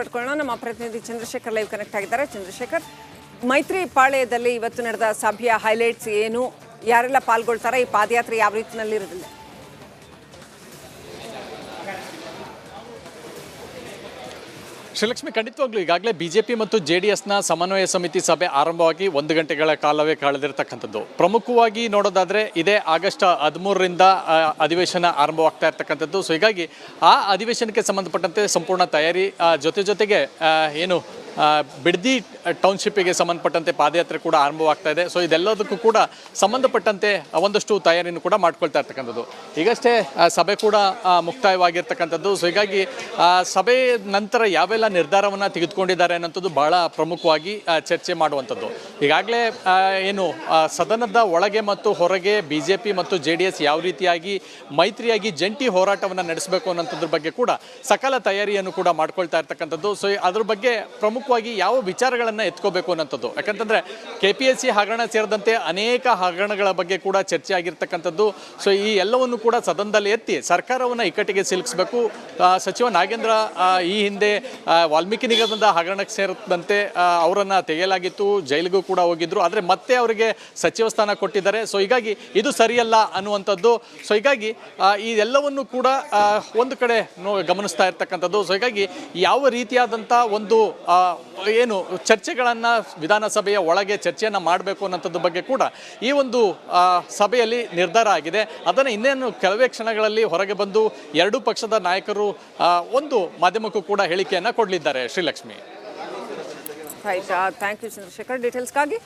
ಪಡ್ಕೊಳ್ಳೋಣ. ನಮ್ಮ ಪ್ರತಿನಿಧಿ Chandrashekhar live connect ಆಗಿದ್ದಾರೆ. ಚಂದ್ರಶೇಖರ್, ಮೈತ್ರಿ ಪಾಳ್ಯದಲ್ಲಿ ಇವತ್ತು ನಡೆದ ಸಭೆಯ ಹೈಲೈಟ್ಸ್ ಏನು, ಯಾರೆಲ್ಲ ಪಾಲ್ಗೊಳ್ತಾರೆ, ಈ ಪಾದಯಾತ್ರೆ ಯಾವ ರೀತಿಯಲ್ಲಿ ಇರೋದಿಲ್ಲ? ಶ್ರೀಲಕ್ಷ್ಮಿ, ಖಂಡಿತವಾಗ್ಲೂ ಈಗಾಗಲೇ ಬಿಜೆಪಿ ಮತ್ತು JDSನ ಸಮನ್ವಯ ಸಮಿತಿ ಸಭೆ ಆರಂಭವಾಗಿ 1 ಗಂಟೆಗಳ ಕಾಲವೇ ಕಳೆದಿರ್ತಕ್ಕಂಥದ್ದು. ಪ್ರಮುಖವಾಗಿ ನೋಡೋದಾದರೆ ಇದೇ ಆಗಸ್ಟ್ 13ರಿಂದ ಅಧಿವೇಶನ ಆರಂಭವಾಗ್ತಾ ಇರ್ತಕ್ಕಂಥದ್ದು. ಸೊ ಹೀಗಾಗಿ ಆ ಅಧಿವೇಶನಕ್ಕೆ ಸಂಬಂಧಪಟ್ಟಂತೆ ಸಂಪೂರ್ಣ ತಯಾರಿ ಜೊತೆಗೆ ಏನು ಬಿಡದಿ ಟೌನ್ಶಿಪ್ಪಿಗೆ ಸಂಬಂಧಪಟ್ಟಂತೆ ಪಾದಯಾತ್ರೆ ಕೂಡ ಆರಂಭವಾಗ್ತಾ ಇದೆ. ಸೊ ಇದೆಲ್ಲದಕ್ಕೂ ಕೂಡ ಸಂಬಂಧಪಟ್ಟಂತೆ ಒಂದಷ್ಟು ತಯಾರಿಯನ್ನು ಕೂಡ ಮಾಡ್ಕೊಳ್ತಾ ಇರ್ತಕ್ಕಂಥದ್ದು. ಈಗಷ್ಟೇ ಸಭೆ ಕೂಡ ಮುಕ್ತಾಯವಾಗಿರ್ತಕ್ಕಂಥದ್ದು. ಸೊ ಹೀಗಾಗಿ ಸಭೆ ನಂತರ ಯಾವೆಲ್ಲ ನಿರ್ಧಾರವನ್ನು ತೆಗೆದುಕೊಂಡಿದ್ದಾರೆ ಅನ್ನೋಂಥದ್ದು ಬಹಳ ಪ್ರಮುಖವಾಗಿ ಚರ್ಚೆ ಮಾಡುವಂಥದ್ದು. ಈಗಾಗಲೇ ಏನು ಸದನದ ಒಳಗೆ ಮತ್ತು ಹೊರಗೆ BJP ಮತ್ತು JDS ಯಾವ ರೀತಿಯಾಗಿ ಮೈತ್ರಿಯಾಗಿ ಜಂಟಿ ಹೋರಾಟವನ್ನು ನಡೆಸಬೇಕು ಅನ್ನೋಂಥದ್ರ ಬಗ್ಗೆ ಕೂಡ ಸಕಲ ತಯಾರಿಯನ್ನು ಕೂಡ ಮಾಡ್ಕೊಳ್ತಾ ಇರ್ತಕ್ಕಂಥದ್ದು. ಸೊ ಅದ್ರ ಬಗ್ಗೆ ಪ್ರಮುಖವಾಗಿ ಯಾವ ವಿಚಾರಗಳನ್ನು ಎತ್ಕೋಬೇಕು ಅನ್ನೋಂಥದ್ದು, ಯಾಕಂತಂದರೆ KPSC ಹಗರಣ ಸೇರಿದಂತೆ ಅನೇಕ ಹಗರಣಗಳ ಬಗ್ಗೆ ಕೂಡ ಚರ್ಚೆ ಆಗಿರ್ತಕ್ಕಂಥದ್ದು. ಸೊ ಈ ಎಲ್ಲವನ್ನು ಕೂಡ ಸದನದಲ್ಲಿ ಎತ್ತಿ ಸರ್ಕಾರವನ್ನು ಇಕ್ಕಟ್ಟಿಗೆ ಸಿಲುಕಿಸಬೇಕು. ಸಚಿವ ನಾಗೇಂದ್ರ ಈ ಹಿಂದೆ ವಾಲ್ಮೀಕಿ ನಿಗಮದ ಹಗರಣಕ್ಕೆ ಸೇರಿದಂತೆ ಅವರನ್ನು ತೆಗೆಯಲಾಗಿತ್ತು, ಜೈಲಿಗೂ ಕೂಡ ಹೋಗಿದ್ರು, ಆದರೆ ಮತ್ತೆ ಅವರಿಗೆ ಸಚಿವ ಸ್ಥಾನ ಕೊಟ್ಟಿದ್ದಾರೆ. ಸೊ ಹೀಗಾಗಿ ಇದು ಸರಿಯಲ್ಲ ಅನ್ನುವಂಥದ್ದು. ಸೊ ಹೀಗಾಗಿ ಈ ಎಲ್ಲವನ್ನು ಕೂಡ ಒಂದು ಕಡೆ ಗಮನಿಸ್ತಾ ಇರ್ತಕ್ಕಂಥದ್ದು. ಸೊ ಹೀಗಾಗಿ ಯಾವ ರೀತಿಯಾದಂಥ ಒಂದು ಏನು ಚರ್ಚೆಗಳನ್ನು ವಿಧಾನಸಭೆಯ ಒಳಗೆ ಚರ್ಚೆಯನ್ನು ಮಾಡಬೇಕು ಅನ್ನೋಂಥದ್ದು ಬಗ್ಗೆ ಕೂಡ ಈ ಒಂದು ಸಭೆಯಲ್ಲಿ ನಿರ್ಧಾರ ಆಗಿದೆ. ಅದನ್ನು ಇನ್ನೇನು ಕೆಲವೇ ಕ್ಷಣಗಳಲ್ಲಿ ಹೊರಗೆ ಬಂದು ಎರಡೂ ಪಕ್ಷದ ನಾಯಕರು ಒಂದು ಮಾಧ್ಯಮಕ್ಕೂ ಕೂಡ ಹೇಳಿಕೆಯನ್ನು ಕೊಡಲಿದ್ದಾರೆ. Srilakshmi, right, thank you Chandrashekar ಡೀಟೇಲ್ಸ್ಗಾಗಿ.